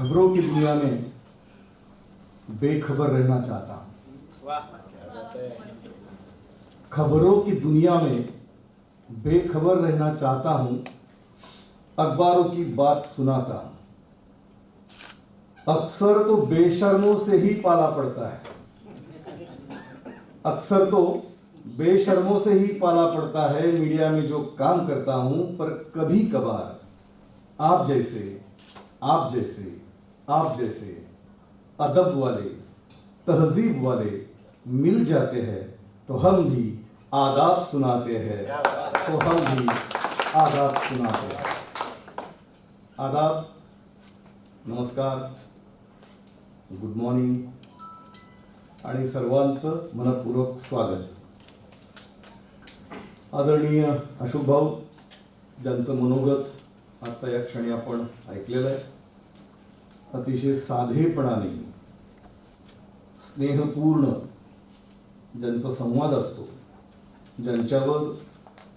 खबरों की दुनिया में बेखबर रहना चाहता हूं। खबरों की दुनिया में बेखबर रहना चाहता हूं, अखबारों की बात सुनाता हूं। अक्सर तो बेशर्मों से ही पाला पड़ता है, अक्सर तो बेशर्मों से ही पाला पड़ता है मीडिया में जो काम करता हूं। पर कभी कभार आप जैसे अदब वाले, तहजीब वाले मिल जाते हैं तो हम भी आदाब सुनाते हैं, आदाब, नमस्कार, गुड मॉर्निंग आणि सर्वांचं मनपूर्वक स्वागत। आदरणीय अशोक भाऊ, ज्यांचं मनोगत आता या क्षणी आपण ऐकलेलं आहे, अतिशय साधेपणाने स्नेहपूर्ण ज्यांचा संवाद असतो, ज्यांच्यावर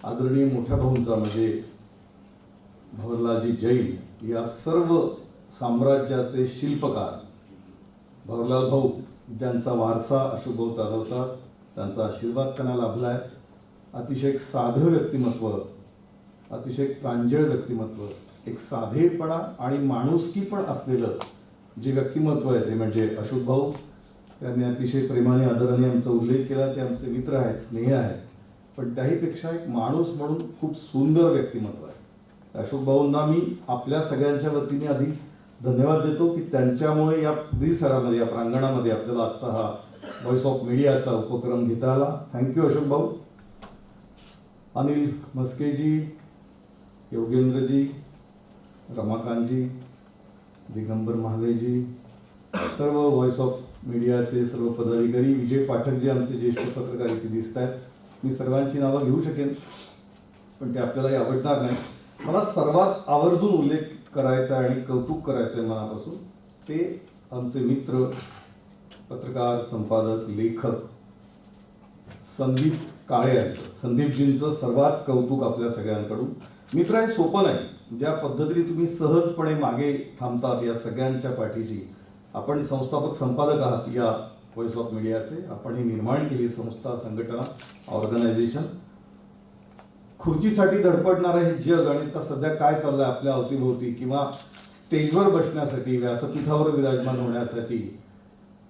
आदरणीय मोठ्या भाऊंचा म्हणजे भवरलालजी जैन या सर्व साम्राज्याचे शिल्पकार भवरलाल भाऊ, ज्यांचा वारसा अशोक भाऊ चालवतात, त्यांचा आशीर्वाद त्यांना लाभला आहे। अतिशय एक साधं व्यक्तिमत्व, अतिशय प्रांजळ व्यक्तिमत्व, एक साधेपणा आणि माणुसकी पण असलेलं जे व्यक्तिमत्व आहे ते म्हणजे अशोक भाऊ। त्यांनी अतिशय प्रेमाने आदराने आमचा उल्लेख केला, ते आमचे मित्र आहेत, स्नेह आहेत, पण त्याहीपेक्षा एक माणूस म्हणून खूप सुंदर व्यक्तिमत्व आहे। अशोक भाऊंना मी आपल्या सगळ्यांच्या वतीने आधी धन्यवाद देतो की त्यांच्यामुळे या परिसरामध्ये, या प्रांगणामध्ये आपल्याला आजचा हा व्हॉइस ऑफ मीडियाचा उपक्रम घेता आला। थँक्यू अशोक भाऊ। अनिल मस्केजी, योगेंद्रजी, रमाकांतजी, दिगंबर महालेजी, सर्व व्हॉइस ऑफ मीडियाचे सर्व पदाधिकारी, विजय पाठक जे आमचे ज्येष्ठ पत्रकार इथे दिसत आहेत, मी सर्वांची नावं घेऊ शकेन पण ते आपल्यालाही आवडणार नाही। मला सर्वात आवर्जून उल्लेख करायचा आहे आणि कौतुक करायचं आहे मनापासून, ते आमचे मित्र, पत्रकार, संपादक, लेखक संदीप काळे यांचं, संदीपजींचं सर्वात कौतुक आपल्या सगळ्यांकडून। मित्र, हे सोपं नाही, ज्या पद्धतीने तुम्ही सहजपणे मागे थांबतात या सगळ्यांच्या पाठीशी। आपण संस्थापक संपादक आहात या व्हॉइस ऑफ मीडियाचे, आपण ही निर्माण केली संस्था, संघटना, ऑर्गनायझेशन। खुर्चीसाठी धडपडणारं हे जग आणि आता सध्या काय चाललंय आपल्या अवतीभोवती, किंवा स्टेजवर बसण्यासाठी, व्यासपीठावर विराजमान होण्यासाठी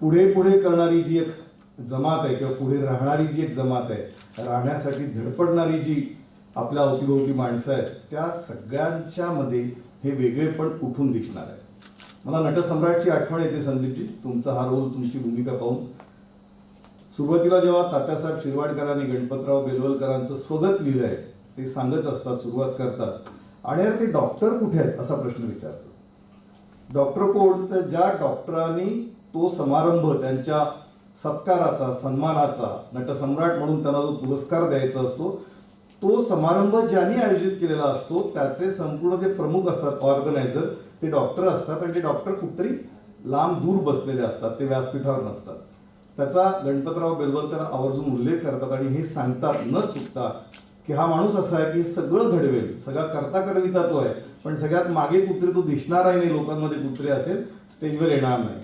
पुढे पुढे करणारी जी एक जमात आहे, किंवा पुढे राहणारी जी एक जमात आहे, राहण्यासाठी धडपडणारी जी आपल्या अवतीभोवती माणसं आहेत, त्या सगळ्यांच्या मध्ये हे वेगळेपण उठून दिसणार आहे। मला नटसम्राटची आठवण येते संदीपजी, तुमचा हा रोल, तुमची भूमिका पाहून। सुरुवातीला जेव्हा तात्यासाहेब शिरवाडकरांनी गणपतराव बेलवलकरांचं स्वगत लिहिलंय, ते सांगत असतात, सुरुवात करतात, आणि यार ते डॉक्टर कुठे आहेत असा प्रश्न विचारतो। डॉक्टर कोण? तर ज्या डॉक्टरांनी तो समारंभ, त्यांच्या सत्काराचा, सन्मानाचा, नटसम्राट म्हणून त्यांना जो पुरस्कार द्यायचा असतो, तो समारंभ ज्यांनी आयोजित केलेला असतो, त्याचे संपूर्ण जे प्रमुख असतात, ऑर्गनायझर, ते डॉक्टर असतात, आणि ते डॉक्टर कुठतरी लांब दूर बसलेले असतात, ते व्यासपीठावर नसतात। त्याचा गणपतराव बेलवलकर आवर्जून उल्लेख करतात आणि हे सांगतात न चुकता की हा माणूस असा आहे की सगळं घडवेल, सगळा करता करविता तो आहे, पण सगळ्यात मागे कुत्रे तो दिसणार नाही, लोकांमध्ये कुत्रे असेल, स्टेजवर येणार नाही।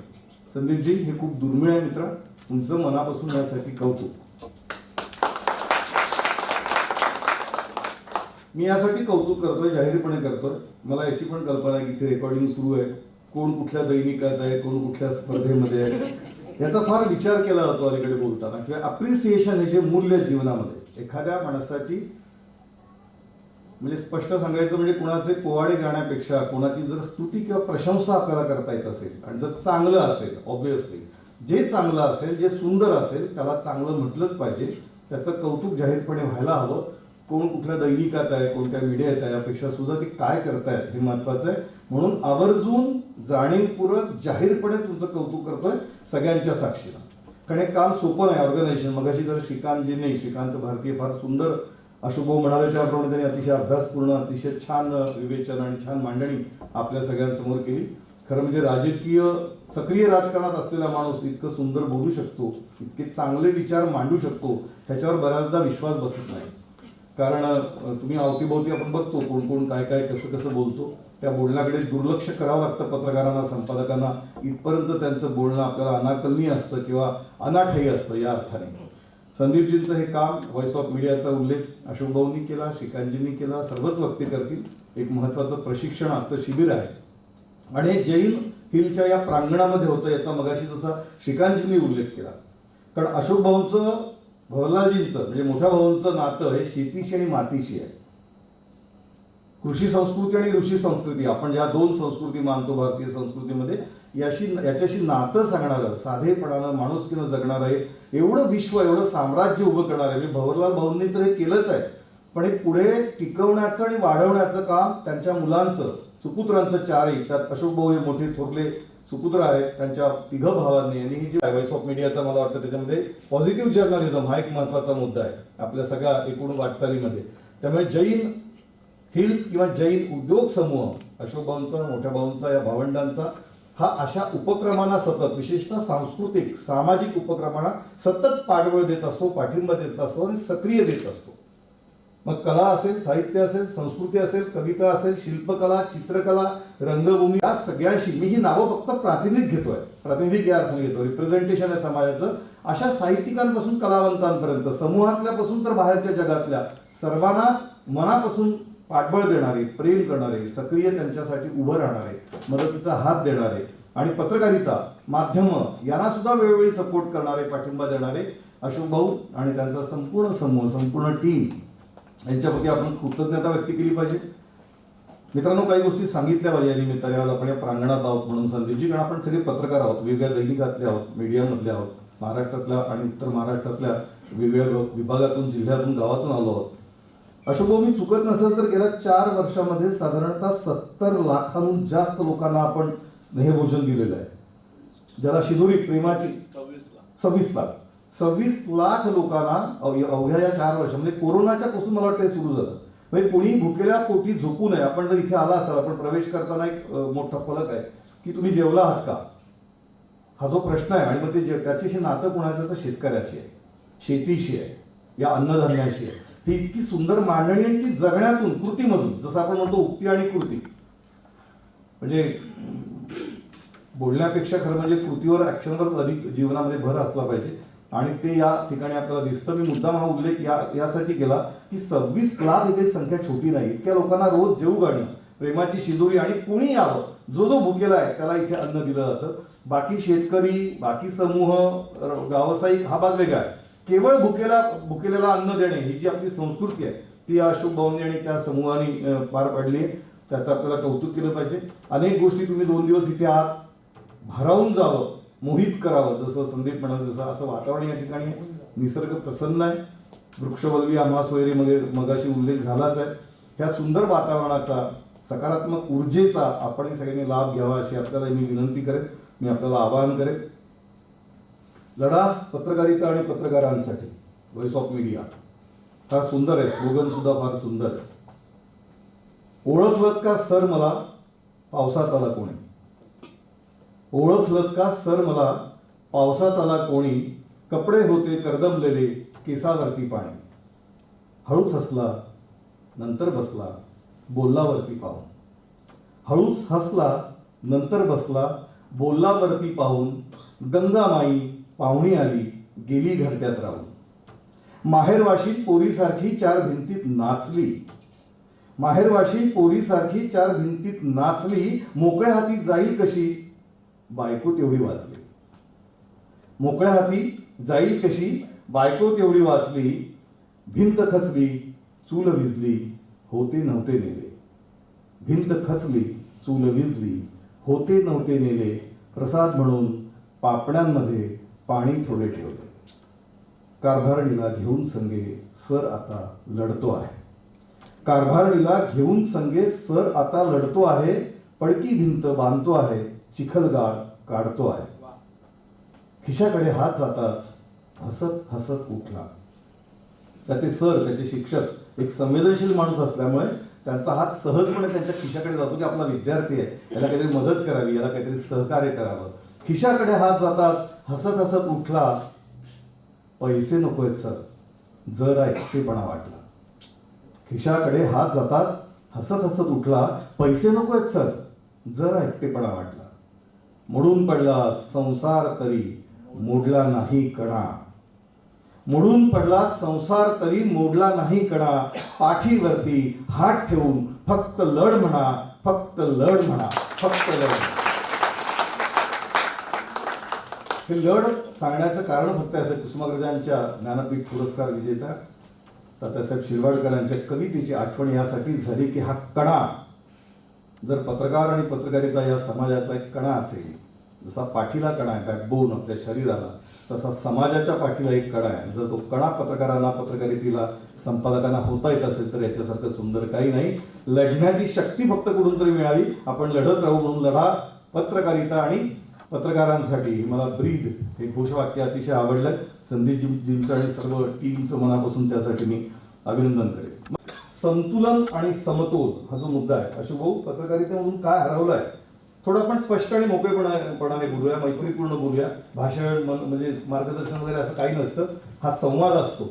संदीपजी, हे खूप दुर्मिळ आहे मित्र, तुमचं मनापासून यासाठी कौतुक। मी यासाठी कौतुक करतोय, जाहीरपणे करतोय। मला याची पण कल्पना आहे की इथे रेकॉर्डिंग सुरू आहे, कोण कुठल्या दैनिकात आहे, कोण कुठल्या स्पर्धेमध्ये आहे, याचा फार विचार केला जातो अलीकडे बोलताना, किंवा अप्रिसिएशन हे जे मूल्य जीवनामध्ये एखाद्या माणसाची, म्हणजे स्पष्ट सांगायचं म्हणजे कुणाचे पोवाडे गाण्यापेक्षा कोणाची जर स्तुती किंवा प्रशंसा आपल्याला करता येत असेल, आणि जर चांगलं असेल, ऑब्व्हियसली जे चांगलं असेल, जे सुंदर असेल, त्याला चांगलं म्हटलंच पाहिजे, त्याचं कौतुक जाहीरपणे व्हायला हवं। कोण कुठल्या दैनिकात आहे, कोणत्या मीडियात आहे, यापेक्षा सुद्धा ते काय करतायत हे महत्वाचं आहे। म्हणून आवर्जून, जाणीवपूर्वक, जाहीरपणे तुमचं कौतुक करतोय सगळ्यांच्या साक्षीनं, कारण हे काम सोपं नाही, ऑर्गनायझेशन। मगाशी जर श्रीकांत भारतीय फार सुंदर, अशोक भाऊ म्हणाले त्याप्रमाणे त्यांनी अतिशय अभ्यासपूर्ण, अतिशय छान विवेचन आणि छान मांडणी आपल्या सगळ्यांसमोर केली। खरं म्हणजे राजकीय, सक्रिय राजकारणात असलेला माणूस इतकं सुंदर बोलू शकतो, इतके चांगले विचार मांडू शकतो, ह्याच्यावर बऱ्याचदा विश्वास बसत नाही। कारण तुम्ही अवतीभोवती आपण बघतो कोण कोण काय काय कसं कसं बोलतो, त्या बोलण्याकडे दुर्लक्ष करावं लागतं पत्रकारांना, संपादकांना. इथपर्यंत त्यांचं बोलणं आपल्याला अनाकलनीय असतं किंवा अनाठायी असतं. या अर्थाने संदीपजींचं हे काम, व्हॉइस ऑफ मीडियाचा उल्लेख अशोक भाऊंनी केला, श्रीकांतजींनी केला, सर्वच वक्ते करतील. एक महत्त्वाचं प्रशिक्षणाचं शिबिर आहे आणि हे जैन हिलच्या या प्रांगणामध्ये होतं, याचा मगाशी जसा श्रीकांतजींनी उल्लेख केला. कारण अशोक भाऊंचं, भवरलालजींचं म्हणजे मोठ्या भाऊंचं नातं हे शेतीशी आणि मातीशी आहे. कृषी संस्कृती आणि ऋषी संस्कृती, आपण ज्या दोन संस्कृती मानतो भारतीय संस्कृतीमध्ये, याच्याशी नातं सांगणारं, साधेपणानं माणुसकीनं जगणारं आहे, एवढं विश्व, एवढं साम्राज्य उभं करणार आहे. भवरलाल भाऊंनी तर हे केलंच आहे, पण हे पुढे टिकवण्याचं आणि वाढवण्याचं काम त्यांच्या मुलांचं, सुपुत्रांचं, चारही, त्यात अशोक भाऊ हे मोठे थोरले सुपुत्र आहेत, त्यांच्या तिघं भावांनी. आणि ही जी व्हॉइस ऑफ मीडियाचा मला वाटतं त्याच्यामध्ये पॉझिटिव्ह जर्नलिझम हा एक महत्त्वाचा मुद्दा आहे आपल्या सगळ्या एकूण वाटचालीमध्ये. त्यामुळे जैन हिल्स किंवा जैन उद्योग समूह, अशोक भाऊंचा, मोठ्या भाऊंचा, या भावंडांचा, हा अशा उपक्रमांना सतत, विशेषतः सांस्कृतिक सामाजिक उपक्रमांना सतत पाठबळ देत असतो, पाठिंबा देत असतो आणि सक्रिय देत असतो. मग कला असेल, साहित्य असेल, संस्कृती असेल, कविता असेल, शिल्पकला, चित्रकला, रंगभूमी, या सगळ्यांशी, मी ही नावं फक्त प्रातिनिधिक घेतोय, प्रातिनिधिक या अर्थाने घेतोय, रिप्रेझेंटेशन आहे समाजाचं. अशा साहित्यिकांपासून कलावंतांपर्यंत, समूहातल्यापासून तर बाहेरच्या जगातल्या सर्वांनाच मनापासून पाठबळ देणारे, प्रेम करणारे, सक्रिय त्यांच्यासाठी उभं राहणारे, मदतीचा हात देणारे आणि पत्रकारिता, माध्यमं यांना सुद्धा वेळोवेळी सपोर्ट करणारे, पाठिंबा देणारे अशोक भाऊ आणि त्यांचा संपूर्ण समूह, संपूर्ण टीम, यांच्याप्रती आपण कृतज्ञता व्यक्त केली पाहिजे. मित्रांनो, काही गोष्टी सांगितल्या पाहिजे या निमित्ताने. आज आपण या प्रांगणात आहोत म्हणून संदीपजी, कारण आपण सगळे पत्रकार आहोत, वेगवेगळ्या दैनिकातले आहोत, मीडियामधले आहोत, महाराष्ट्रातल्या आणि उत्तर महाराष्ट्रातल्या वेगवेगळ्या विभागातून, जिल्ह्यातून, गावातून आलो आहोत. अशोक भाऊ, मी चुकत नसेल तर गेल्या 4 वर्षामध्ये साधारणतः 70 लाखांहून जास्त लोकांना आपण स्नेहभोजन दिलेलं आहे, ज्याला शिदोरी प्रेमाची 26 लाख लोकांना अवघ्या या 4 वर्षामध्ये, कोरोनाच्या पासून मला वाटतं सुरू झालं. म्हणजे कोणी भुकेल्या पोटी झोपू नये. आपण जर इथे आला असाल, आपण प्रवेश करताना एक मोठा फलक आहे की तुम्ही जेवला आहात का, हा जो प्रश्न आहे. आणि मग ते त्याच्याशी नातं कोणाचं, तर शेतकऱ्याशी आहे, शेतीशी आहे, या अन्नधान्याशी आहे. ही इतकी सुंदर मांडणी आहे की जगण्यातून, कृतीमधून, जसं आपण म्हणतो उक्ती आणि कृती, म्हणजे बोलण्यापेक्षा खरं म्हणजे कृतीवर, ऍक्शनवरच अधिक जीवनामध्ये भर असला पाहिजे. आणि ते या ठिकाणी आपल्याला दिसतं. मी मुद्दाम हा उल्लेख यासाठी केला की 26 लाख ही संख्या छोटी नाही. इतक्या लोकांना रोज जेवू घालणं, प्रेमाची शिदोरी, आणि कुणी यावं, जो जो भुकेला आहे त्याला इथे अन्न दिलं जातं. बाकी शेतकरी, बाकी समूह, व्यावसायिक हा भाग वेगळा आहे. केवळ भुकेल्याला अन्न देणे ही जी आपली संस्कृती आहे, ती अशोक भाऊंनी आणि त्या समूहाने पार पाडली आहे. त्याचं आपल्याला कौतुक केलं पाहिजे. अनेक गोष्टी तुम्ही 2 दिवस इथे आहात, भारावून जावं, मोहित करावं, जसं संदीप म्हणाल तसं असं वातावरण या ठिकाणी आहे. निसर्ग प्रसन्न आहे, वृक्षवल्ली, आम्हा सोयरी मगाशी उल्लेख झालाच आहे. ह्या सुंदर वातावरणाचा, सकारात्मक ऊर्जेचा आपण सगळ्यांनी लाभ घ्यावा अशी आपल्याला मी विनंती करेन, मी आपल्याला आवाहन करेन. लढा पत्रकारिता आणि पत्रकारांसाठी, व्हॉइस ऑफ मीडिया फार सुंदर आहे, स्लोगन सुद्धा फार सुंदर आहे. ओळखलत का सर मला पावसात आला कोणी, ओळखलत का सर मला पावसात आला कोणी, कपडे होते करदमलेले, केसावरती पाणी, हळूच हसला नंतर बसला, बोलला वरती पाहून, हळूच हसला नंतर बसला, बोलला वरती पाहून, गंगामाई पाहुणी आली गेली घरट्यात राहून, माहेरवाशी पोरीसारखी 4 भिंतीत नाचली, माहेरवाशी पोरीसारखी 4 भिंतीत नाचली, मोकळ्या हाती जाईल कशी बायको तेवढी वाचली, मोकळ्या हाती जाईल कशी बायको तेवढी वाचली, भिंत खचली चूल विजली होते नव्हते नेले, भिंत खचली चूल विजली होते नव्हते नेले, प्रसाद म्हणून पापण्यांमध्ये पाणी थोडे ठेवले, कारभारणीला घेऊन संगे सर आता लढतो आहे, कारभारणीला घेऊन संगे सर आता लढतो आहे, पडकी भिंत बांधतो आहे, चिखलगाळ काढतो आहे, खिशाकडे हात जाताच हसत हसत उठला. त्याचे सर, त्याचे शिक्षक एक संवेदनशील माणूस असल्यामुळे त्यांचा हात सहजपणे त्यांच्या खिशाकडे जातो की आपला विद्यार्थी आहे, याला काहीतरी मदत करावी, याला काहीतरी सहकार्य करावं. खिशाकडे हात जाताच हसत हसत उठला, पैसे नकोयत सर, जरा एकटेपणा वाटला, खिशाकडे हात जाताच हसत हसत उठला, पैसे नको आहेत सर, जरा एकटेपणा वाटला. मोडून पडला संसार तरी मोडला नाही कणा. मोडून पडला संसार तरी मोडला नाही कणा. पाठीवरती हात ठेवून फक्त लढ म्हणा, फक्त लढ म्हणा, फक्त लढ म्हणा. हे लढ सांगण्याचं कारण फक्त असं, कुसुमाग्रजांच्या ज्ञानपीठ पुरस्कार विजेत्या तात्यासाहेब शिरवाडकरांच्या कवितेची आठवण यासाठी झाली की हा कणा जर पत्रकार आणि पत्रकारिता या समाजाचा एक कणा असेल, जसा पाठीला कणा आहे बॅकबोन आपल्या शरीराला, तसा समाजाच्या पाठीला एक कणा आहे. जर तो कणा पत्रकारांना, पत्रकारितेला, संपादकांना होता येत असेल तर याच्यासारखं सुंदर काही नाही. लढण्याची शक्ती फक्त कुठून तरी मिळावी. आपण लढत राहू, म्हणून लढा पत्रकारिता आणि पत्रकारांसाठी. मला ब्रीद हे घोषवाक्य अतिशय आवडलं. संदीपजींचं आणि सर्व टीमचं मनापासून त्यासाठी मी अभिनंदन करेन. संतुलन आणि समतोल हा जो मुद्दा आहे, अशोक भाऊ, पत्रकारितेमधून काय हरवलं आहे, थोडं आपण स्पष्ट आणि मोकळेपणाने बोलूया, मैत्रीपूर्ण बोलूया. भाषण म्हणजे मार्गदर्शन वगैरे असं काही नसतं. हा संवाद असतो.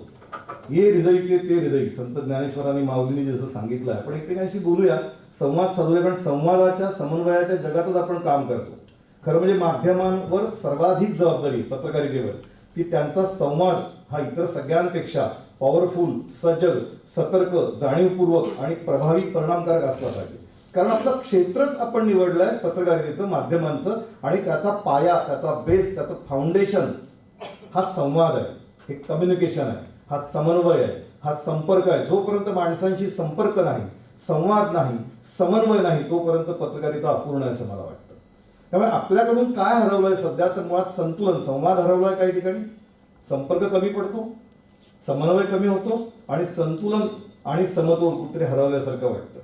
ये हृदयचे ते हृदय, संत ज्ञानेश्वरांनी माऊलींनी जसं सांगितलं आहे. आपण एकमेकांशी बोलूया, संवाद साधूया, कारण संवादाच्या, समन्वयाच्या जगातच आपण काम करतो. खरं म्हणजे माध्यमांवर सर्वाधिक जबाबदारी पत्रकारितेवर, की त्यांचा संवाद हा इतर सगळ्यांपेक्षा पॉवरफुल, सजग, सतर्क, जाणीवपूर्वक आणि प्रभावी, परिणामकारक असला पाहिजे. कारण आपलं क्षेत्रच आपण निवडलंय पत्रकारितेचं, माध्यमांचं, आणि त्याचा पाया, त्याचा बेस, त्याचं फाउंडेशन हा संवाद आहे, हे कम्युनिकेशन आहे, हा समन्वय आहे, हा संपर्क आहे. जोपर्यंत माणसांशी संपर्क नाही, संवाद नाही, समन्वय नाही, तोपर्यंत पत्रकारिता अपूर्ण आहे असं मला वाटतं. त्यामुळे आपल्याकडून काय हरवलंय सध्या, तर मुळात संतुलन, संवाद हरवलाय काही ठिकाणी, संपर्क कमी पडतो, समन्वय कमी होतो, आणि संतुलन आणि समतोल कुठेतरी हरवल्यासारखं वाटतं.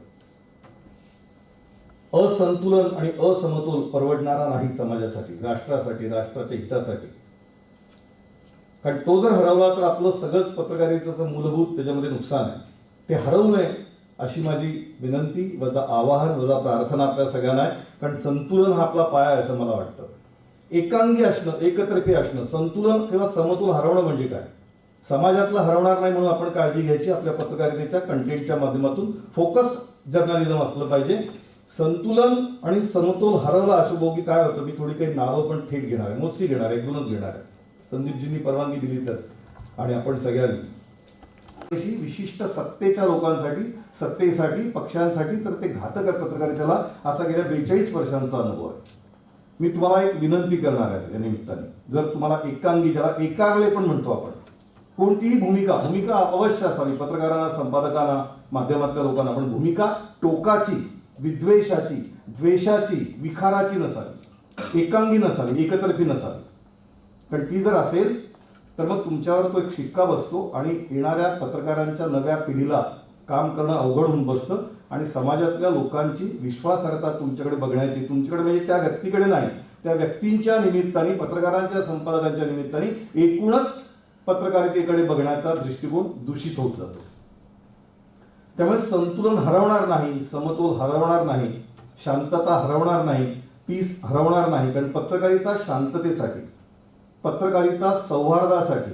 असंतुलन आणि असमतोल परवडणारा नाही समाजासाठी, राष्ट्रासाठी, राष्ट्राच्या हितासाठी. कारण तो जर हरवला तर आपलं सगळंच पत्रकारितेचं मूलभूत त्याच्यामध्ये नुकसान आहे. ते हरवू नये अशी माझी विनंती, वजा आवाहन, वजा प्रार्थना आपल्या सगळ्यांना आहे. कारण संतुलन हा आपला पाया आहे असं मला वाटतं. एकांगी असणं, एकतर्फी असणं, संतुलन किंवा समतोल हरवणं म्हणजे काय, समाजातलं हरवणार नाही म्हणून आपण काळजी घ्यायची. आपल्या पत्रकारितेच्या कंटेंटच्या माध्यमातून फोकस जर्नलिझम असलं पाहिजे. संतुलन आणि समतोल हरवला अशोक की काय होतं, मी थोडी काही नावं पण थेट घेणार आहे, मोजकी घेणार आहे, एकदोनच घेणार आहे, संदीपजींनी परवानगी दिली तर, आणि आपण सगळ्यांनी. विशिष्ट सत्तेच्या लोकांसाठी, सत्तेसाठी, पक्षांसाठी तर ते घातक आहे पत्रकारितेला, असा गेल्या 42 वर्षांचा अनुभव आहे. मी तुम्हाला एक विनंती करणार आहे या निमित्ताने, जर तुम्हाला एकांगी, ज्याला एकारले पण म्हणतो आपण, कोणतीही भूमिका अवश्य असावी पत्रकारांना, संपादकांना, माध्यमातल्या लोकांना, पण भूमिका टोकाची, विद्वेषाची, द्वेषाची, विखाराची नसावी, एकांगी नसावी, एकतर्फी नसावी. पण ती जर असेल तर मग तुमच्यावर तो एक शिक्का बसतो आणि येणाऱ्या पत्रकारांच्या नव्या पिढीला काम करणं अवघड होऊन बसतं, आणि समाजातल्या लोकांची विश्वासार्हता तुमच्याकडे बघण्याची, तुमच्याकडे म्हणजे त्या व्यक्तीकडे नाही, त्या व्यक्तींच्या निमित्ताने, पत्रकारांच्या, संपादकांच्या निमित्ताने एकूणच पत्रकारितेकडे बघण्याचा दृष्टिकोन दूषित होत जातो. त्यामुळे संतुलन हरवणार नाही, समतोल हरवणार नाही, शांतता हरवणार नाही, पीस हरवणार नाही. कारण पत्रकारिता शांततेसाठी, पत्रकारिता सौहार्दासाठी,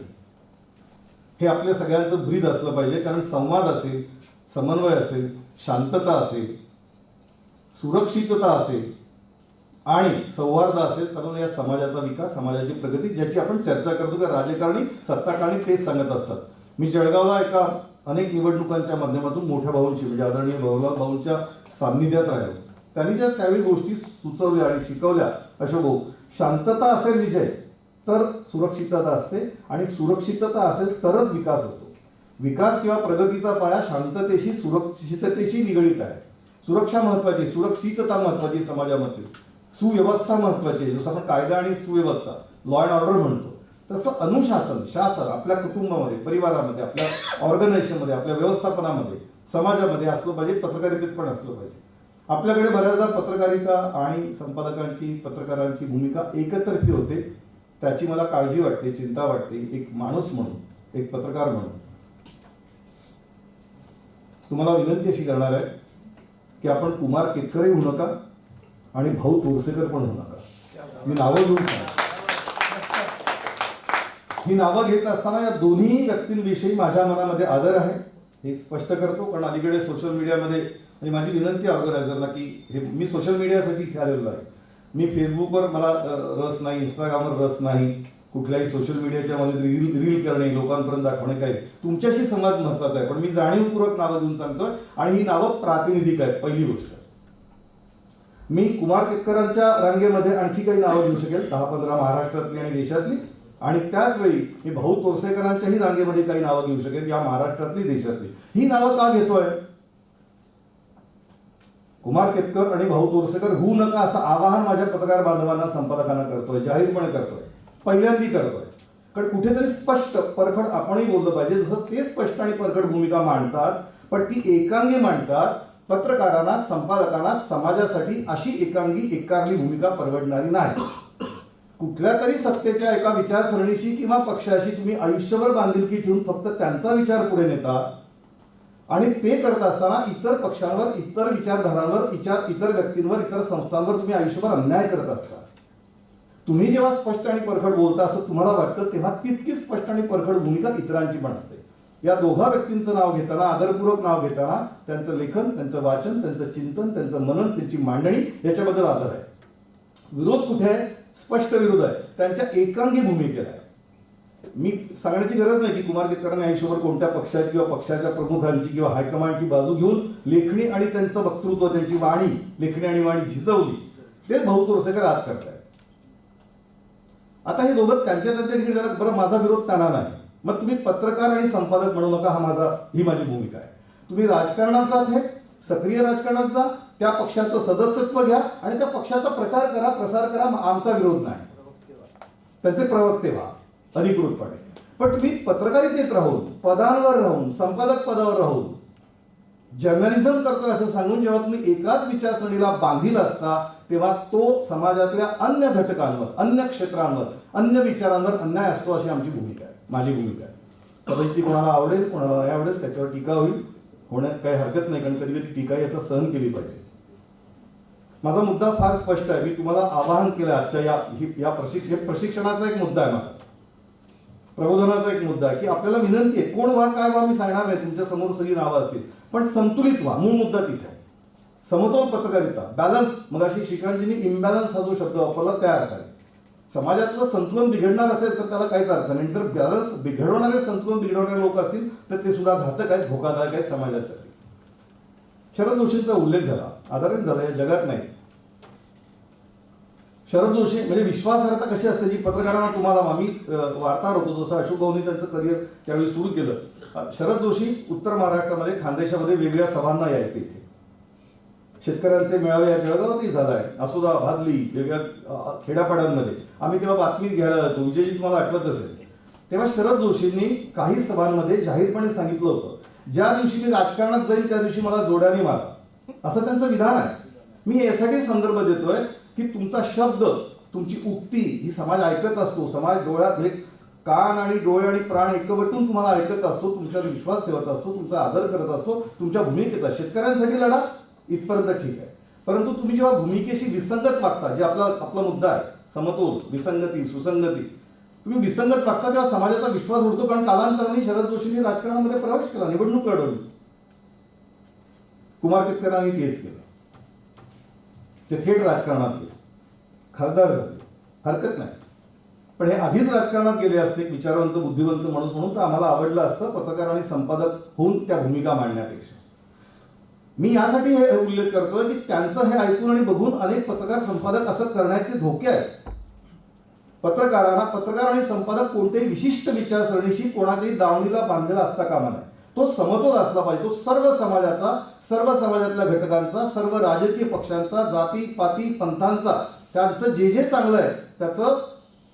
हे आपल्या सगळ्यांचं ब्रीद असलं पाहिजे. कारण संवाद असेल, समन्वय असेल, शांतता असेल, सुरक्षितता असेल आणि सौहार्द असेल तर या समाजाचा विकास, समाजाची प्रगती, ज्याची आपण चर्चा करतो की राजकारणी, सत्ताकारणी तेच सांगत असतात. मी जळगावला एका अनेक निवडणुकांच्या माध्यमातून मोठ्या भाऊंशी, म्हणजे आदरणीय भाऊलाल भाऊंच्या सान्निध्यात राहिलो. त्यांनी ज्या त्यावेळी गोष्टी सुचवल्या आणि शिकवल्या, अशोक भाऊ, शांतता असेल विजय तर सुरक्षितता असते, आणि सुरक्षितता असेल तरच विकास होतो. विकास किंवा प्रगतीचा पाया शांततेशी, सुरक्षिततेशी निगडीत आहे. सुरक्षा महत्वाची, सुरक्षितता महत्वाची, समाजामध्ये सुव्यवस्था महत्वाची. जसं आपण कायदा आणि सुव्यवस्था, लॉ अँड ऑर्डर म्हणतो, तसं अनुशासन, शासन आपल्या कुटुंबामध्ये, परिवारामध्ये, आपल्या ऑर्गनायझेशनमध्ये, आपल्या व्यवस्थापनामध्ये, समाजामध्ये असलं पाहिजे, पत्रकारितेत पण असलं पाहिजे. आपल्याकडे बऱ्याचदा पत्रकारिता आणि संपादकांची, पत्रकारांची भूमिका एकतर्फी होते. त्याची मला काळजी वाटते, चिंता वाटते, एक माणूस म्हणून, एक पत्रकार म्हणून. तुम्हाला विनंती अशी करणार आहे की आपण कुमार केतकरही होऊ नका आणि भाऊ तोरसेकर पण होऊ नका. मी नावं घेऊन सांगतो. ही नावं घेत असताना या दोन्ही व्यक्तींविषयी माझ्या मनामध्ये आदर आहे. हे स्पष्ट करतो, कारण अलीकडे सोशल मीडियामध्ये, आणि माझी विनंती आहे ऑर्गनायझरला की हे मी सोशल मीडियासाठी इथे आलेलो आहे. मी फेसबुकवर मला रस नाही, इंस्टाग्रामवर रस नाही, कुठल्याही सोशल मीडियाच्या मध्ये रील करणे, लोकांपर्यंत दाखवणे काय. तुमच्याशी संवाद महत्वाचा आहे, पण मी जाणीवपूर्वक नावं घेऊन सांगतोय आणि ही नावं प्रातिनिधिक आहेत. पहिली गोष्ट, मी कुमार केतकरांच्या रांगेमध्ये आणखी काही नावं घेऊ शकेल, 10-15 महाराष्ट्रातली आणि देशातली, आणि त्याच वेळी मी भाऊ तोरसेकरांच्याही रांगेमध्ये काही नावं घेऊ शकेल, या महाराष्ट्रातली देशातली. ही नावं का घेतोय? कुमार केतकर आणि भाऊ तोरसेकर होऊ नका असं आवाहन माझ्या पत्रकार बांधवांना, संपादकांना करतोय, जाहीरपणे करतोय, पहिल्यांदी करतोय. कारण कुठेतरी स्पष्ट परखड आपणही बोललं पाहिजे. जसं ते स्पष्ट आणि परखड भूमिका मांडतात, पण ती एकांगी मांडतात. पत्रकारांना, संपादकांना, समाजासाठी अशी एकांगी, एकारली भूमिका परवडणारी नाही. कुठल्या तरी सत्तेच्या एका विचारसरणीशी किंवा पक्षाशी तुम्ही आयुष्यभर बांधिलकी ठेवून फक्त त्यांचा विचार पुढे नेता, आणि ते करत असताना इतर पक्षांवर, इतर विचारधारांवर, इतर व्यक्तींवर, इतर संस्थांवर तुम्ही आयुष्यभर अन्याय करत असता. तुम्ही जेव्हा स्पष्ट आणि परखड बोलता असं तुम्हाला वाटतं, तेव्हा तितकीच स्पष्ट आणि परखड भूमिका इतरांची पण असते. या दोघा व्यक्तींचं नाव घेताना, आदरपूर्वक नाव घेताना, त्यांचं लेखन, त्यांचं वाचन, त्यांचं चिंतन, त्यांचं मनन, त्यांची मांडणी याच्याबद्दल आदर आहे. विरोध कुठे आहे? स्पष्ट विरोध आहे त्यांच्या एकांगी भूमिकेला आहे. मी सांगण्याची गरज नाही की कुमार केतकरांनी आयुष्यभर कोणत्या पक्षाची किंवा पक्षाच्या प्रमुखांची किंवा हायकमांडची बाजू घेऊन लेखणी आणि त्यांचं वक्तृत्व, त्यांची वाणी, लेखणी आणि वाणी झिजवली. तेच भाऊ तोरसेकर आज करतायत. आता हे दोघं त्यांच्या ठिकाणी झालं. बरं, माझा विरोध त्यांना नाही. मग तुम्ही पत्रकार आणि संपादक म्हणू नका, ही माझी भूमिका आहे. तुम्ही राजकारणात जात आहे, सक्रिय राजकारणात जा, त्या पक्षाचं सदस्यत्व घ्या आणि त्या पक्षाचा प्रचार करा, प्रसार करा. आमचा विरोध नाही. त्याचे प्रवक्ते व्हा अधिकृतपणे. पण तुम्ही पत्रकारितेत राहून, पदांवर राहून, संपादक पदावर राहून जर्नलिझम करतोय असं सांगून जेव्हा तुम्ही एकाच विचारसरणीला बांधील असता, तेव्हा तो समाजातल्या अन्य घटकांवर, अन्य क्षेत्रांवर, अन्य विचारांवर अन्याय असतो, अशी आमची भूमिका आहे, माझी भूमिका आहे. कदाचित ती कोणाला आवडेल, कोणाला नाही आवडेल, त्याच्यावर टीका होईल, होण्यात काही हरकत नाही, कारण कधी कधी टीका याचा सहन केली पाहिजे. माझा मुद्दा फार स्पष्ट आहे. मी तुम्हाला आवाहन केलं आजच्या या प्रशिक्षणाचा एक मुद्दा आहे, माझा प्रबोधनाचा एक मुद्दा आहे की आपल्याला विनंती आहे, कोण व्हा काय व्हा मी सांगणार नाही, तुमच्या समोर सगळी नावं असतील, पण संतुलित व्हा. मूळ मुद्दा तिथे आहे, समतोल पत्रकारिता, बॅलन्स. मग अशी श्रीकांतजींनी इम्बॅलन्स हा जो शब्द वापरला त्या अर्थाने समाजातलं संतुलन बिघडणार असेल तर त्याला काहीच अर्थ नाही. जर बॅलन्स बिघडवणारे, संतुलन बिघडवणारे लोक असतील तर ते सुद्धा घातक आहेत, धोकादायक आहेत समाजासाठी. शरद जोशींचा उल्लेख झाला, आदरणीय झाला, या जगात नाही. शरद जोशी म्हणजे विश्वासार्हता कशी असते जी पत्रकारांना, तुम्हाला मी वार्ताहर होतो जसं अशोक भाऊंनी त्यांचं करिअर त्यावेळी सुरू केलं. शरद जोशी उत्तर महाराष्ट्रामध्ये खानदेशामध्ये वेगवेगळ्या सभांना यायचे. इथे शेतकऱ्यांचे मेळावे या जळगावातही झालाय, असुदा, भादली, वेगवेगळ्या खेड्यापाड्यांमध्ये आम्ही तेव्हा बातमी घ्यायला जातो. विजयजी तुम्हाला आठवत असेल, तेव्हा शरद जोशींनी काही सभांमध्ये जाहीरपणे सांगितलं होतं, ज्या दिवशी मी राजकारणात जाईल त्या दिवशी मला जोड्याने मारा, असं त्यांचं विधान आहे. मी यासाठी संदर्भ देतोय की तुमचा शब्द, तुमची उक्ती ही समाज ऐकत असतो. समाज डोळ्यात, म्हणजे कान आणि डोळे आणि प्राण एकवटून तुम्हाला ऐकत असतो, तुमच्यावर विश्वास ठेवत असतो, तुमचा आदर करत असतो, तुमच्या भूमिकेचा. शेतकऱ्यांसाठी लढा इथपर्यंत ठीक आहे, परंतु तुम्ही जेव्हा भूमिकेशी विसंगत वागता, जे आपला मुद्दा आहे, समतोल, विसंगती, सुसंगती, तुम्ही विसंगत वागता तेव्हा समाजाचा विश्वास उडतो. कारण कालांतराने शरद जोशींनी राजकारणामध्ये प्रवेश केला, निवडणूक लढवली. कुमार केतकरांनी तेच केलं, ते थेट राजकारणात गेले, खासदार झाले, हरकत नाही. पण हे आधीच राजकारणात गेले असते विचारवंत, बुद्धिवंत माणूस म्हणून, तर आम्हाला आवडलं असतं पत्रकार आणि संपादक होऊन त्या भूमिका मांडण्यापेक्षा. मी यासाठी हे उल्लेख करतोय की त्यांचं हे ऐकून आणि बघून अनेक पत्रकार, संपादक असं करण्याचे धोके आहेत. पत्रकार आणि संपादक कोणत्याही विशिष्ट विचारसरणीशी कोणाच्याही दावणीला बांधलेला असता कामा नये. तो समतोल असला पाहिजे. तो सर्व समाजाचा, सर्व समाजातल्या घटकांचा, सर्व राजकीय पक्षांचा, जाती पाती पंथांचा, त्यांचं जे जे चांगलं आहे त्याचं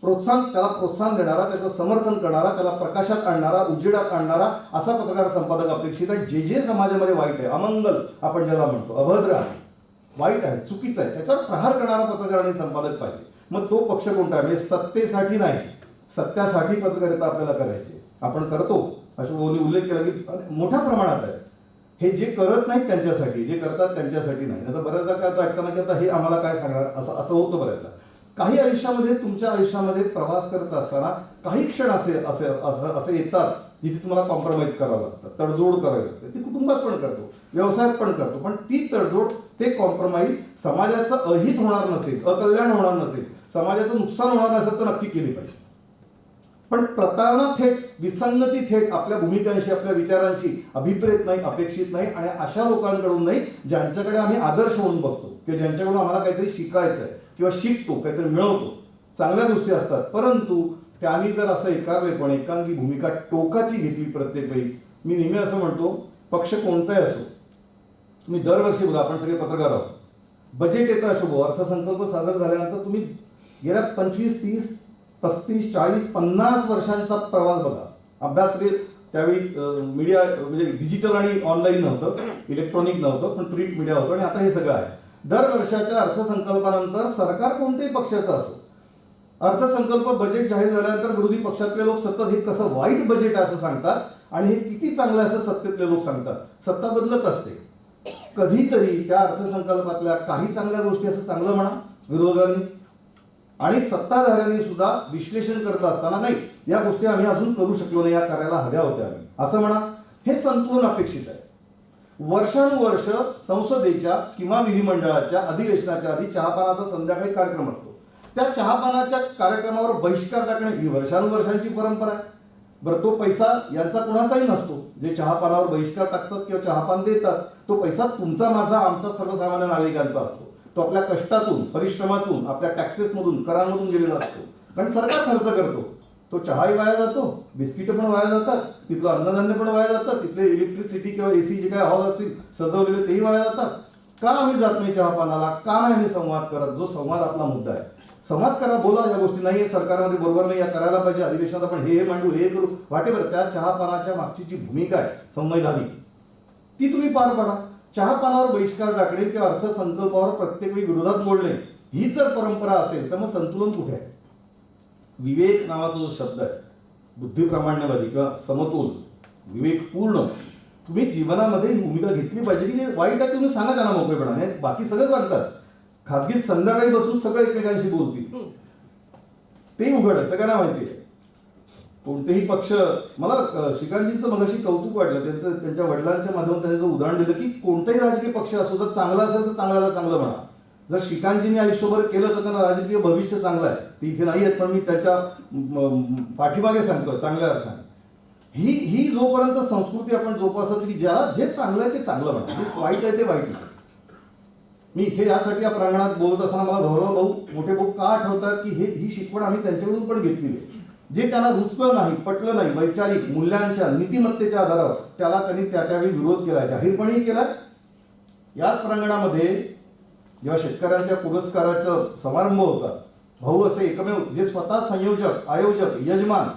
त्याला प्रोत्साहन देणारा, त्याचं समर्थन करणारा, त्याला प्रकाशात आणणारा, उजेडात आणणारा असा पत्रकार संपादक अपेक्षित आहे. जे जे समाजामध्ये वाईट आहे, अमंगल आपण ज्याला म्हणतो, अभद्र आहे, वाईट आहे, चुकीचं आहे, त्याच्यावर प्रहार करणारा पत्रकार आणि संपादक पाहिजे. मग तो पक्ष कोणता आहे? म्हणजे सत्तेसाठी नाही, सत्यासाठी पत्रकारिता आपल्याला करायची. आपण करतो, अशोक भाऊंनी उल्लेख केला की मोठ्या प्रमाणात आहे. हे जे करत नाहीत त्यांच्यासाठी, जे करतात त्यांच्यासाठी नाही. आता बऱ्याचदा काय ऐकताना की आता हे आम्हाला काय सांगणार, असं होतं बऱ्याचदा. काही आयुष्यामध्ये, तुमच्या आयुष्यामध्ये प्रवास करत असताना काही क्षण असे येतात जिथे तुम्हाला कॉम्प्रोमाइज करावं लागतं, तडजोड करावी लागते, ती कुटुंबात पण करतो, व्यवसायात पण करतो, पण ती तडजोड, ते कॉम्प्रोमाइज समाजाचं अहित होणार नसेल, अकल्याण होणार नसेल, समाजाचं नुकसान होणार नसेल तर नक्की केली पाहिजे. पण प्रतारणा थेट, विसंगती थेट आपल्या भूमिकांशी, आपल्या विचारांशी अभिप्रेत नाही, अपेक्षित नाही, आणि अशा लोकांकडून नाही ज्यांच्याकडे आम्ही आदर्श म्हणून बघतो किंवा ज्यांच्याकडून आम्हाला काहीतरी शिकायचं आहे किंवा शिकतो, काहीतरी मिळवतो, चांगल्या गोष्टी असतात, परंतु त्यांनी जर असं एकाग्रपणे एकांगी भूमिका टोकाची घेतली प्रत्येक वेळी. मी नेहमी असं म्हणतो, पक्ष कोणताही असो, तुम्ही दरवर्षी बघा, आपण सगळे पत्रकार आहोत, बजेट येतं अशुभ, अर्थसंकल्प सादर झाल्यानंतर तुम्ही गेल्या 25, 30, 35, 40, 50 वर्षांचा प्रवास बघा, अभ्यास रे. त्यावेळी मीडिया म्हणजे डिजिटल आणि ऑनलाईन नव्हतं, इलेक्ट्रॉनिक नव्हतं, पण प्रिंट मीडिया होतं, आणि आता हे सगळं आहे. दर वर्षाच्या अर्थसंकल्पानंतर सरकार कोणत्याही पक्षाचं असो, अर्थसंकल्प बजेट जाहीर झाल्यानंतर विरोधी पक्षातले लोक सतत हे कसं वाईट बजेट असं सांगतात, आणि हे किती चांगलं असं सत्तेतले लोक सांगतात. सत्ता बदलत असते, कधीतरी त्या अर्थसंकल्पातल्या काही चांगल्या गोष्टी असं चांगलं म्हणा विरोधकांनी, आणि सत्ताधाऱ्यांनी सुद्धा विश्लेषण करत असताना नाही, या गोष्टी आम्ही अजून करू शकलो नाही, या करायला हव्या होत्या आम्ही, असं म्हणा. हे संतुलन अपेक्षित आहे. वर्षानुवर्ष संसदेच्या किंवा विधिमंडळाच्या अधिवेशनाच्या आधी चहापानाचा संध्याकाळी कार्यक्रम असतो. त्या चहापानाच्या कार्यक्रमावर बहिष्कार टाकणे ही वर्षानुवर्षांची परंपरा आहे. बरं, तो पैसा यांचा कुणाचाही नसतो. जे चहापानावर बहिष्कार टाकतात किंवा चहापान देतात, तो पैसा तुमचा, माझा, आमचा, सर्वसामान्य नागरिकांचा असतो. तो आपल्या कष्टातून, परिश्रमातून, आपल्या टॅक्सेसमधून, करांमधून गेलेला असतो. कारण सरकार खर्च करतो. तो चहाही वाया जातो, बिस्किटं पण वाया जातात, तिथलं अन्नधान्य पण वाया जातं, तिथले इलेक्ट्रिसिटी किंवा एसी जे काय हॉल असतील सजवलेले तेही वाया जातात. का आम्ही जात नाही चहापानाला? का नाही आम्ही संवाद करत? जो संवाद आपला मुद्दा आहे, संवाद करा, बोला. या गोष्टी नाही सरकारमध्ये बरोबर नाही, या करायला पाहिजे, अधिवेशनात आपण हे मांडू, हे करू, वाटेवर. त्या चहापानाच्या मागची जी भूमिका आहे संवैधानिक, ती तुम्ही पार पाडा. चहापानावर बहिष्कार टाकणे किंवा अर्थसंकल्पावर प्रत्येक वेळी विरोधात बोलणे, ही जर परंपरा असेल तर मग संतुलन कुठे आहे? विवेक नावाचा जो शब्द आहे, बुद्धिप्रामाण्यवादी किंवा समतोल, विवेकपूर्ण, तुम्ही जीवनामध्ये ही भूमिका घेतली पाहिजे की जे वाईट आहे तुम्ही सांगा त्यांना मोकळेपणाने. बाकी सगळं सांगतात, खाजगीत संध्याकाळी बसून सगळे एकमेकांशी बोलतील, ते उघड आहे, सगळ्यांना माहिती आहे. कोणतेही पक्ष, मला श्रीकांतजींचं मगाशी कौतुक वाटलं, त्यांच्या वडिलांच्या माध्यमातून त्यांनी जो उदाहरण दिलं की कोणताही राजकीय पक्ष असो, जर चांगला असेल तर चांगल्याला चांगलं म्हणा. जर श्रीकांतजींनी आयुष्यभर केलं तर त्यांना राजकीय भविष्य चांगलं आहे. ते इथे नाही आहेत, पण मी त्याच्या पाठीमागे सांगतो चांगल्या अर्थाने. ही जोपर्यंत संस्कृती आपण जोपासत की ज्याला जे चांगलं आहे ते चांगलं म्हणा, जे वाईट आहे ते वाईट नाही. मी इथे यासाठी या प्रांगणात बोलत असताना मला गौरव भाऊ, मोठे भाऊ का आठवतात की ही शिकवण आम्ही त्यांच्याकडून पण घेतलेली आहे. जे त्यांना रुचलं नाही, पटलं नाही, वैचारिक मूल्यांच्या, नीतिमत्तेच्या आधारावर त्याला त्यांनी त्यावेळी विरोध केला, जाहीरपणेही केला. याच प्रांगणामध्ये जेव्हा शेतकऱ्यांच्या पुरस्काराचा समारंभ होता, भाऊ असे एकमेव जे स्वतः संयोजक, आयोजक, यजमान,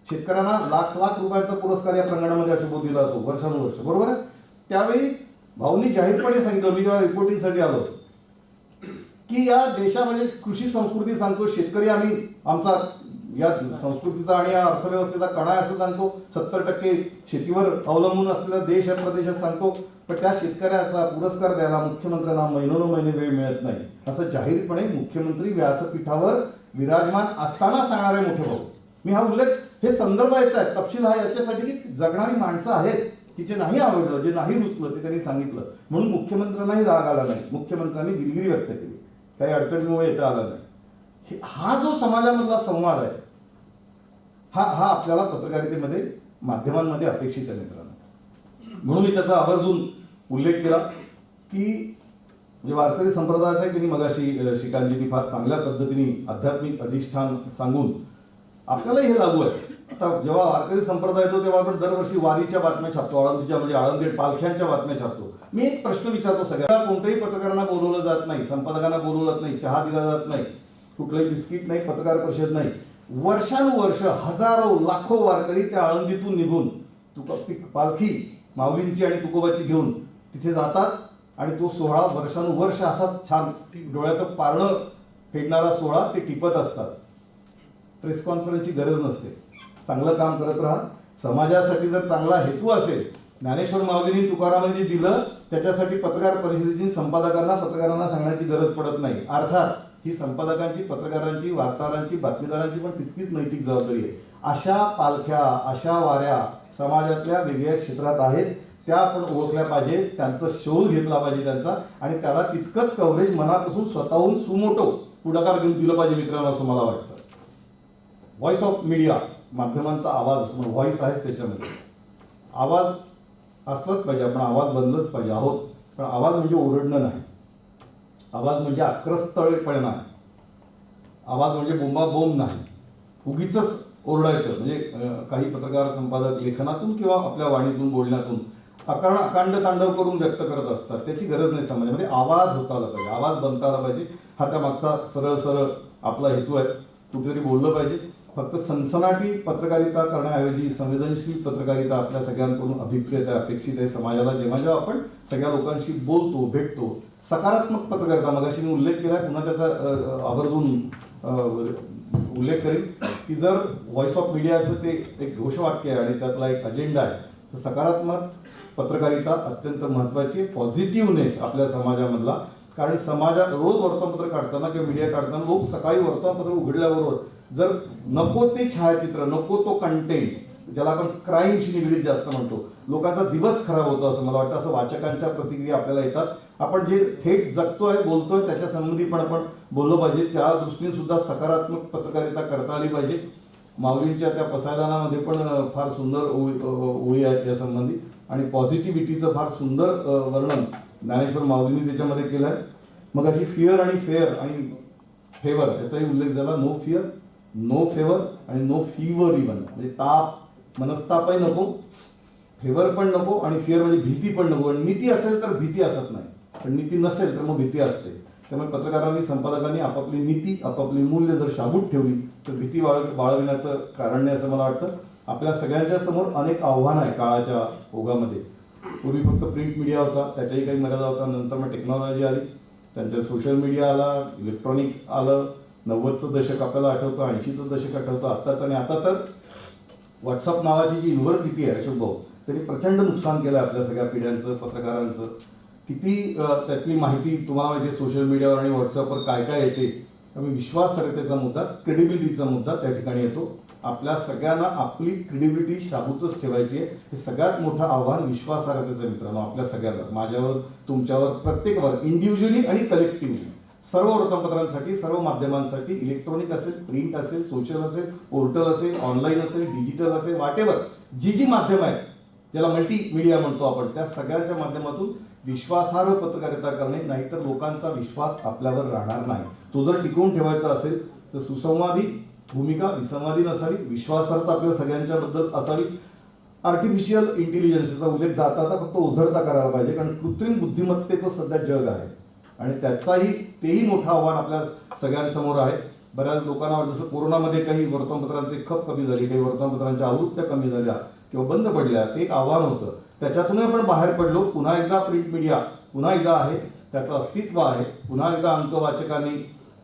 शेतकऱ्यांना लाख लाख रुपयांचा पुरस्कार या प्रांगणामध्ये अशुभ दिला जातो वर्षानुवर्ष, बरोबर आहे. त्यावेळी भाऊंनी जाहीरपणे सांगितलं, मी जेव्हा रिपोर्टिंगसाठी आलो, की या देशामध्ये कृषी संस्कृती सांगतो, शेतकरी आम्ही आमचा या संस्कृतीचा आणि या अर्थव्यवस्थेचा कणा आहे असं सांगतो, 70% शेतीवर अवलंबून असलेला देश आहे, प्रदेशात सांगतो, पण त्या शेतकऱ्याचा पुरस्कार द्यायला मुख्यमंत्र्यांना महिनोन्महिने वेळ मिळत नाही, असं जाहीरपणे मुख्यमंत्री व्यासपीठावर विराजमान असताना सांगणारे मोठे भाऊ. मी हा उल्लेख, हे संदर्भ येत आहेत, तपशील हा याच्यासाठी की जगणारी माणसं आहेत की जे नाही आवडलं, जे नाही रुचलं ते त्यांनी सांगितलं, म्हणून मुख्यमंत्र्यांनाही राग आला नाही, मुख्यमंत्र्यांनी दिलगिरी व्यक्त केली, काही अडचणीमुळे येता आला नाही. हा जो समाजामधला संवाद आहे, हा आपल्याला पत्रकारितेमध्ये, माध्यमांमध्ये अपेक्षित आहे मित्रांनो. म्हणून मी त्याचा आवर्जून उल्लेख केला की म्हणजे वारकरी संप्रदायाचा त्यांनी मगाशी श्रीकांतजींनी फार चांगल्या पद्धतीने आध्यात्मिक अधिष्ठान सांगून आपल्यालाही हे लागू आहे. आता जेव्हा वारकरी संप्रदाय येतो तेव्हा आपण दरवर्षी वारीच्या बातम्या छापतो, आळंदीच्या म्हणजे आळंदी पालख्यांच्या बातम्या छापतो. मी एक प्रश्न विचारतो सगळ्यांना, कोणत्याही पत्रकारांना बोलवलं जात नाही, संपादकांना बोलवलं जात नाही, चहा दिला जात नाही, कुठलंही बिस्किट नाही, पत्रकार परिषद नाही. वर्षानुवर्ष हजारो लाखो वारकरी त्या आळंदीतून निघून पालखी माऊलींची आणि तुकोबाची घेऊन तिथे जातात आणि तो सोहळा वर्षानुवर्ष असाच छान डोळ्याचं पारणं फेडणारा सोहळा ते टिपत असतात. प्रेस कॉन्फरन्सची गरज नसते, चांगलं काम करत राहा. समाजासाठी जर चांगला हेतू असेल, ज्ञानेश्वर माऊलींनी तुकारामांनी दिलं, त्याच्यासाठी पत्रकार परिषदेची संपादकांना, पत्रकारांना सांगण्याची गरज पडत नाही. अर्थात ही संपादकांची, पत्रकारांची, वार्ताहरांची, बातमीदारांची पण तितकीच नैतिक जबाबदारी आहे. अशा पालख्या, अशा वाऱ्या समाजातल्या वेगवेगळ्या क्षेत्रात आहेत, त्या आपण ओळखल्या पाहिजे, त्यांचा शोध घेतला पाहिजे त्यांचा, आणि त्याला तितकंच कव्हरेज मनापासून स्वतःहून सुमोटो पुढाकार घेऊन दिलं पाहिजे मित्रांनो, असं मला वाटतं. व्हॉइस ऑफ मीडिया, माध्यमांचा आवाज असं म्हणून व्हॉइस आहेच त्याच्यामध्ये, आवाज असलाच पाहिजे, आपण आवाज बनलंच पाहिजे आहोत. पण आवाज म्हणजे ओरडणं नाही, आवाज म्हणजे आक्रस्तळेपणा नाही, आवाज म्हणजे बोंबाबोंब नाही, उगीच ओरडायचं. म्हणजे काही पत्रकार संपादक लेखनातून किंवा आपल्या वाणीतून बोलण्यातून अकांड तांडव करून व्यक्त करत असतात, त्याची गरज नाही समाजामध्ये. आवाज होता आला पाहिजे, आवाज बनता आला पाहिजे, हा त्या मागचा सरळ सरळ आपला हेतू आहे. कुठेतरी बोललं पाहिजे. फक्त सनसनाटी पत्रकारिता करण्याऐवजी संवेदनशील पत्रकारिता आपल्या सगळ्यांकडून अभिप्रेत आहे, अपेक्षित आहे समाजाला. जेव्हा जेव्हा आपण सगळ्या लोकांशी बोलतो, भेटतो, सकारात्मक पत्रकारिता, मगाशी मी उल्लेख केला, पुन्हा त्याचा आवर्जून उल्लेख करेन की जर व्हॉइस ऑफ मीडियाचं ते एक घोषवाक्य आहे आणि त्यातला एक अजेंडा आहे, तर सकारात्मक पत्रकारिता अत्यंत महत्त्वाची, पॉझिटिव्हनेस आपल्या समाजामधला. कारण समाजात रोज वर्तमानपत्र काढताना किंवा मीडिया काढताना लोक सकाळी वर्तमानपत्र उघडल्याबरोबर जर नको ते छायाचित्र, नको तो कंटेंट, ज्याला आपण क्राईमशी निगडीत जास्त म्हणतो, लोकांचा दिवस खराब होतो असं मला वाटतं. असं वाचकांच्या प्रतिक्रिया आपल्याला येतात. आपण जे थेट जगतोय, बोलतोय, त्याच्या संबंधी पण आपण बोललो पाहिजे. त्या दृष्टीने सुद्धा सकारात्मक पत्रकारिता करता आली पाहिजे. माऊलींच्या त्या पसायदानामध्ये पण फार सुंदर ओळी आहेत या संबंधी, आणि पॉझिटिव्हिटीचं फार सुंदर वर्णन ज्ञानेश्वर माऊलींनी त्याच्यामध्ये केलं आहे. मग अशी फिअर आणि फेअर आणि फेवर याचाही उल्लेख झाला. नो फिअर, नो फेवर आणि नो फीवर इवन, म्हणजे ताप, मनस्तापही नको, फेवर पण नको, आणि फिअर म्हणजे भीती पण नको. आणि नीती असेल तर भीती असत नाही, पण नीती नसेल तर मग भीती असते. त्यामुळे पत्रकारांनी, संपादकांनी आपापली नीती, आपापली मूल्य जर शाबूत ठेवली तर भीती बाळगण्याचं कारण नाही असं मला वाटतं. आपल्या सगळ्यांच्या समोर अनेक आव्हानं आहे काळाच्या ओघामध्ये. पूर्वी फक्त प्रिंट मीडिया होता, त्याच्याही काही मर्यादा होता. नंतर मग टेक्नॉलॉजी आली, त्यांचं सोशल मीडिया आला, इलेक्ट्रॉनिक आलं. 90चं दशक आपल्याला आठवतं, 80चं दशक आठवतं, आत्ताचं. आणि आता तर व्हॉट्सअप नावाची जी युनिव्हर्सिटी आहे अशोक भाऊ, त्यांनी प्रचंड नुकसान केलं आपल्या सगळ्या पिढ्यांचं, पत्रकारांचं. किती त्यातली माहिती तुम्हाला माहिती आहे सोशल मीडियावर आणि व्हॉट्सअपवर काय काय येते. त्यामुळे विश्वासार्हतेचा मुद्दा, क्रेडिबिलिटीचा मुद्दा त्या ठिकाणी येतो. आपल्या सगळ्यांना आपली क्रेडिबिलिटी शाबूतच ठेवायची आहे. हे सगळ्यात मोठं आव्हान विश्वासार्हतेचं मित्रांनो, आपल्या सगळ्यांना, माझ्यावर, तुमच्यावर, प्रत्येकावर, इंडिव्हिज्युअली आणि कलेक्टिव्हली. सर्व वर्तमानपत्रांसाठी, सर्व माध्यमांसाठी, इलेक्ट्रॉनिक असेल, प्रिंट असेल, सोशल असेल, पोर्टल असेल, ऑनलाईन असेल, डिजिटल असेल, व्हॉटेवर जी जी माध्यमं आहेत, ज्याला मल्टी मीडिया म्हणतो आपण, त्या सगळ्यांच्या माध्यमातून विश्वासार्ह पत्रकारिता करणे, नाहीतर लोकांचा विश्वास आपल्यावर राहणार नाही. तो जर टिकवून ठेवायचा असेल तर सुसंवादी भूमिका, विसंवादी नसावी, विश्वासार्हता आपल्या सगळ्यांच्याबद्दल असावी. आर्टिफिशियल इंटेलिजन्सचा उल्लेख जाता फक्त ओझरता करायला पाहिजे, कारण कृत्रिम बुद्धिमत्तेचं सध्या जग आहे आणि तेही मोठं आव्हान आपल्या सगळ्यांसमोर आहे. बऱ्याच लोकांना जसं कोरोनामध्ये काही वर्तमानपत्रांचे खप कमी झाली, काही वर्तमानपत्रांच्या आवृत्त्या कमी झाल्या किंवा बंद पडल्या, ते एक आव्हान होतं. त्याच्यातूनही आपण बाहेर पडलो. पुन्हा एकदा प्रिंट मीडिया पुन्हा एकदा आहे, त्याचं अस्तित्व आहे. पुन्हा एकदा अंक वाचकांनी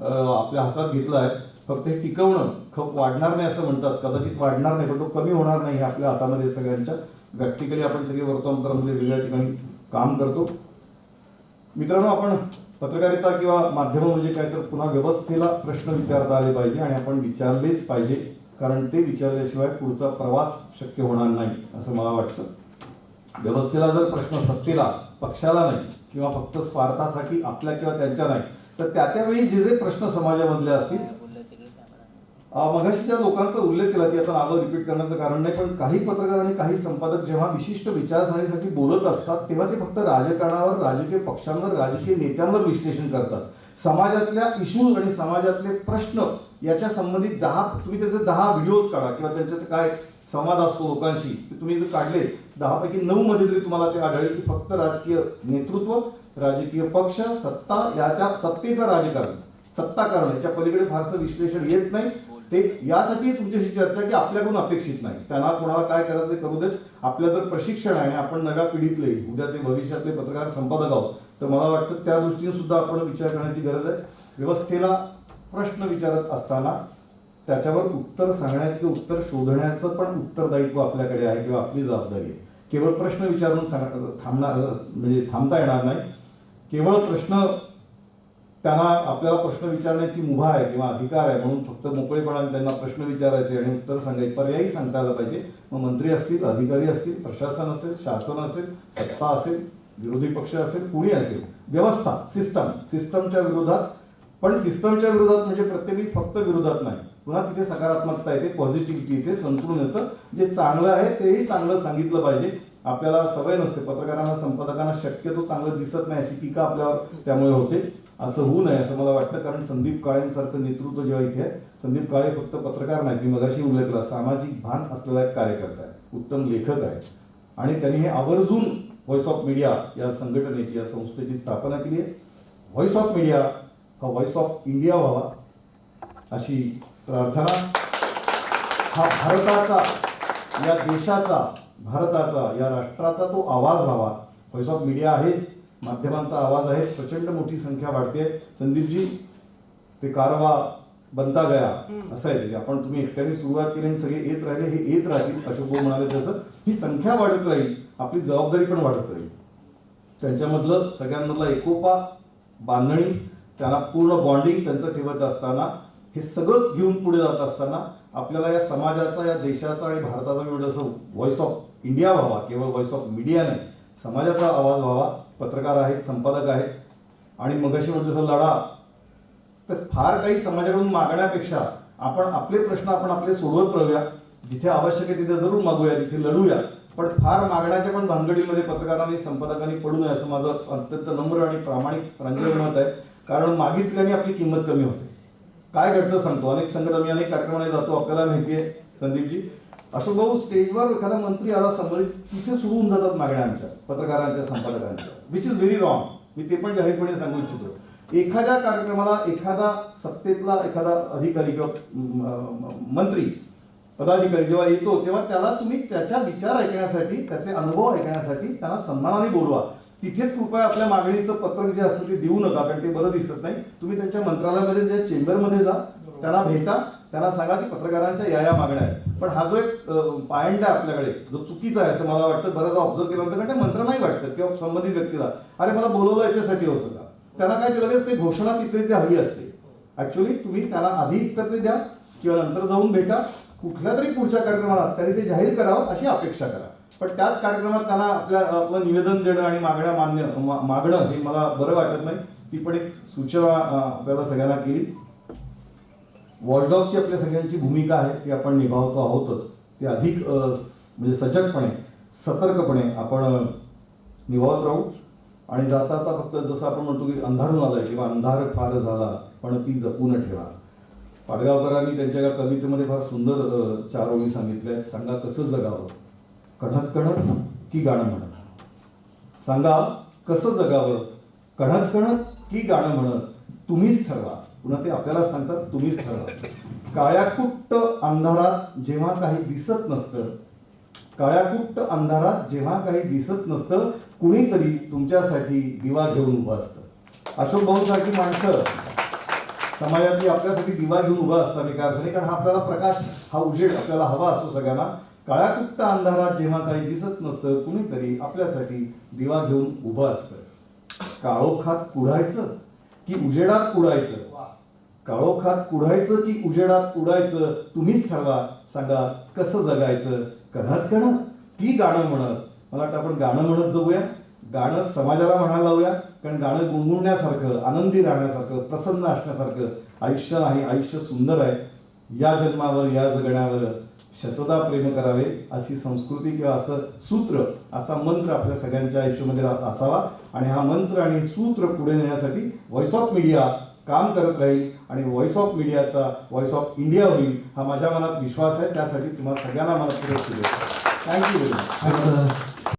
आपल्या हातात घेतलं आहे. फक्त हे टिकवणं, खप वाढणार नाही असं म्हणतात, कदाचित वाढणार नाही, पण तो कमी होणार नाही. आपल्या हातामध्ये सगळ्यांच्या. प्रॅक्टिकली आपण सगळे वर्तमानपत्रांमध्ये वेगळ्या ठिकाणी काम करतो. मित्रांनो, आपण पत्रकारिता किंवा माध्यम म्हणजे काय, तर पुन्हा व्यवस्थेला प्रश्न विचारता आले पाहिजे आणि आपण विचारलेच पाहिजे, कारण ते विचारल्याशिवाय पुढचा प्रवास शक्य होणार नाही असं मला वाटतं. व्यवस्थेला जर प्रश्न, सत्तेला, पक्षाला नाही किंवा फक्त स्वार्थासाठी आपल्या किंवा त्यांच्या नाही, तर त्यावेळी जे जे प्रश्न समाजामधले असतील, मगाशीच्या लोकांचा उल्लेख केला, ती आता नावं रिपीट करण्याचं कारण नाही, पण काही पत्रकार आणि काही संपादक जेव्हा विशिष्ट विचारसरणीसाठी बोलत असतात तेव्हा ते फक्त राजकारणावर, राजकीय पक्षांवर, राजकीय नेत्यांवर विश्लेषण करतात. समाजातल्या इश्यूज आणि समाजातले प्रश्न याच्या संबंधित तुम्ही त्याचे 10 व्हिडिओज काढा किंवा त्यांच्यात काय संवाद असतो लोकांशी, ते तुम्ही जर काढले 10 पैकी 9 मध्ये जरी तुम्हाला ते आढळेल की फक्त राजकीय नेतृत्व, राजकीय पक्ष, सत्ता, याच्या सत्तेचं राजकारण, सत्ताकारण, याच्या पलीकडे फारसं विश्लेषण येत नाही. ते यासाठी तुमच्याशी चर्चा की आपल्याकडून अपेक्षित नाही, त्यांना कोणाला काय करायचं करू देत. आपलं जर प्रशिक्षण आहे आणि आपण नव्या पिढीतले, उद्याचे भविष्यातले पत्रकार संपादक आहोत, तर मला वाटतं त्या दृष्टीने सुद्धा आपण विचार करण्याची गरज आहे. व्यवस्थेला प्रश्न विचारत असताना त्याच्यावर उत्तर सांगण्याचं किंवा उत्तर शोधण्याचं पण उत्तरदायित्व आपल्याकडे आहे किंवा आपली जबाबदारी आहे. केवळ प्रश्न विचारून थांबता येणार नाही. केवळ प्रश्न त्यांना आपल्याला प्रश्न विचारण्याची मुभा आहे किंवा अधिकार आहे म्हणून फक्त मोकळेपणाने त्यांना प्रश्न विचारायचे आणि उत्तर सांगायचे, पर्यायी सांगता आलं पाहिजे. मग मंत्री असतील, अधिकारी असतील, प्रशासन असेल, शासन असेल, सत्ता असेल, विरोधी पक्ष असेल, कुणी असेल, व्यवस्था, सिस्टमच्या विरोधात. पण सिस्टमच्या विरोधात म्हणजे प्रत्येक फक्त विरोधात नाही, पुन्हा तिथे सकारात्मकता येते, पॉझिटिव्हिटी येते, संतुलन येतं. जे चांगलं आहे तेही चांगलं सांगितलं पाहिजे. आपल्याला सवय नसते, पत्रकारांना, संपादकांना शक्यतो चांगलं दिसत नाही अशी टीका आपल्यावर त्यामुळे होते. असं होऊ नये असं मला वाटतं, कारण संदीप काळेंसारखं नेतृत्व जेव्हा इथे आहे, संदीप काळे फक्त पत्रकार नाही, मी मगाशी उल्लेखला, सामाजिक भान असलेला एक कार्यकर्ता आहे, उत्तम लेखक आहे. आणि त्यांनी हे आवर्जून व्हॉइस ऑफ मीडिया या संघटनेची, या संस्थेची स्थापना केली आहे. व्हॉइस ऑफ मीडिया हा व्हॉइस ऑफ इंडिया व्हावा अशी प्रार्थना. हा भारताचा, या देशाचा, भारताचा, या राष्ट्राचा तो आवाज व्हावा. व्हॉइस ऑफ मीडिया आहेच, माध्यमांचा आवाज आहे. प्रचंड मोठी संख्या वाढते. संदीपजी, ते कारवा बनता गया असं आहे, आपण तुम्ही एकट्याने सुरुवात केली आणि सगळे येत राहिले, हे येत राहतील. अशोक भाऊ म्हणाले तसं ही संख्या वाढत राहील, आपली जबाबदारी पण वाढत राहील. त्यांच्यामधलं सगळ्यांमधला एकोपा, बांधणी, त्यांना पूर्ण बॉन्डिंग त्यांचं ठेवत असताना, हे सगळं घेऊन पुढे जात असताना आपल्याला या समाजाचा, या देशाचा आणि भारताचा एवढंसं व्हॉइस ऑफ इंडिया व्हावा, केवळ व्हॉइस ऑफ मीडिया नाही, समाजाचा आवाज व्हावा. पत्रकार आहेत, संपादक आहेत, आणि मगाशी म्हणजे जसं लढा, तर फार काही समाजाकडून मागण्यापेक्षा आपण आपले प्रश्न आपण आपले सोडवत राहूया. जिथे आवश्यक आहे तिथे जरूर मागूया, तिथे लढूया. पण फार मागण्याच्या पण भानगडीमध्ये पत्रकारांनी, संपादकांनी पडू नये असं माझं अत्यंत नम्र आणि प्रामाणिक प्रांजळ मत आहे. कारण मागितल्याने आपली किंमत कमी होते. काय घडतं सांगतो, अनेक संघटना, मी अनेक कार्यक्रमाने जातो, आपल्याला माहिती आहे संदीपजी, अशोक भाऊ स्टेजवर एखादा मंत्री आला संबंधित, तिथे सुरू होऊन जातात मागण्या आमच्या पत्रकारांच्या, संपादकांच्या, विच इज व्हेरी रॉंग. मी ते पण जाहीरपणे सांगू इच्छितो. एखाद्या कार्यक्रमाला एखादा सत्तेतला एखादा अधिकारी किंवा मंत्री, पदाधिकारी जेव्हा येतो, तेव्हा त्याला तुम्ही त्याच्या विचार ऐकण्यासाठी, त्याचे अनुभव ऐकण्यासाठी त्यांना सन्मानाने बोलवा. तिथेच कृपया आपल्या मागणीचं पत्रक जे असतं ते देऊ नका, कारण ते बरं दिसत नाही. तुम्ही त्यांच्या मंत्रालयामध्ये, त्या चेंबरमध्ये जा, त्यांना भेटा, त्यांना सांगा की पत्रकारांच्या या मागण्या आहेत. पण हा जो एक पॉइंट आहे आपल्याकडे, जो चुकीचा आहे असं मला वाटतं, बऱ्याचदा ऑब्झर्व केलं होतं. कारण त्या मंत्र्यांना नाही वाटतं किंवा संबंधित व्यक्तीला, अरे मला बोलवलं याच्यासाठी होतं का, त्यांना काय ते लगेच ते घोषणा तिथे हवी असते. ऍक्च्युअली तुम्ही त्यांना आधी उत्तर ते द्या किंवा नंतर जाऊन भेटा, कुठल्या तरी पुढच्या कार्यक्रमाला त्यांनी ते जाहीर करावं अशी अपेक्षा करा. पण त्याच कार्यक्रमात त्यांना आपलं निवेदन देणं आणि मागणं हे मला बरं वाटत नाही. ती पण एक सूचना आपल्याला सगळ्यांना केली. वॉचडॉगची आपल्या सगळ्यांची भूमिका आहे ती आपण निभावतो आहोतच, ती अधिक म्हणजे सजगपणे, सतर्कपणे आपण निभावत राहू. आणि जाता जाता फक्त जसं आपण म्हणतो की अंधारून आलाय किंवा अंधार फार झाला पण ती जपून ठेवा. पाडगावकरांनी त्यांच्या एका कवितेमध्ये फार सुंदर 4 ओळी सांगितल्या आहेत. सांगा कसं जगावं, कणत कणत की गाणं म्हणत. सांगा कसं जगावं, कणत कणत की गाणं म्हणत. तुम्हीच ठरवा. पुन्हा ते आपल्याला सांगतात, तुम्हीच ठरवा. काळ्याकुट्ट अंधारात जेव्हा काही दिसत नसतं, काळ्याकुट्ट अंधारात जेव्हा काही दिसत नसतं, कुणीतरी तुमच्यासाठी दिवा घेऊन उभं असतं. अशोक भाऊंसारखी माणसं समाजातली आपल्यासाठी दिवा घेऊन उभा असतात एका अर्थाने, कारण हा आपल्याला प्रकाश, हा उजेड आपल्याला हवा असतो सगळ्यांना. काळ्याकुट्ट अंधारात जेव्हा काही दिसत नसतं, कुणीतरी आपल्यासाठी दिवा घेऊन उभं असतं. काळोखात कुढायचं की उजेडात उडायचं, काळोखात कुढायचं की उजेडात उडायचं, तुम्हीच ठरवा. सांगा कसं जगायचं, कणत कणत की गाणं म्हणत. मला वाटतं आपण गाणं म्हणत जाऊया, गाणं समाजाला म्हणायला लावूया, कारण गाणं गुणगुणण्यासारखं, आनंदी राहण्यासारखं, प्रसन्न असण्यासारखं आयुष्य नाही. आयुष्य सुंदर आहे. या जन्मावर, या जगण्यावर शतदा प्रेम करावे अशी संस्कृती किंवा असं सूत्र, असा मंत्र आपल्या सगळ्यांच्या आयुष्यामध्ये असावा. आणि हा मंत्र आणि सूत्र पुढे नेण्यासाठी व्हॉइस ऑफ मीडिया काम करत राहील आणि व्हॉइस ऑफ मीडियाचा व्हॉइस ऑफ इंडिया होईल हा माझ्या मनात विश्वास आहे. त्यासाठी तुम्हाला सगळ्यांना मला पुढे थँक्यू व्हेरी मच.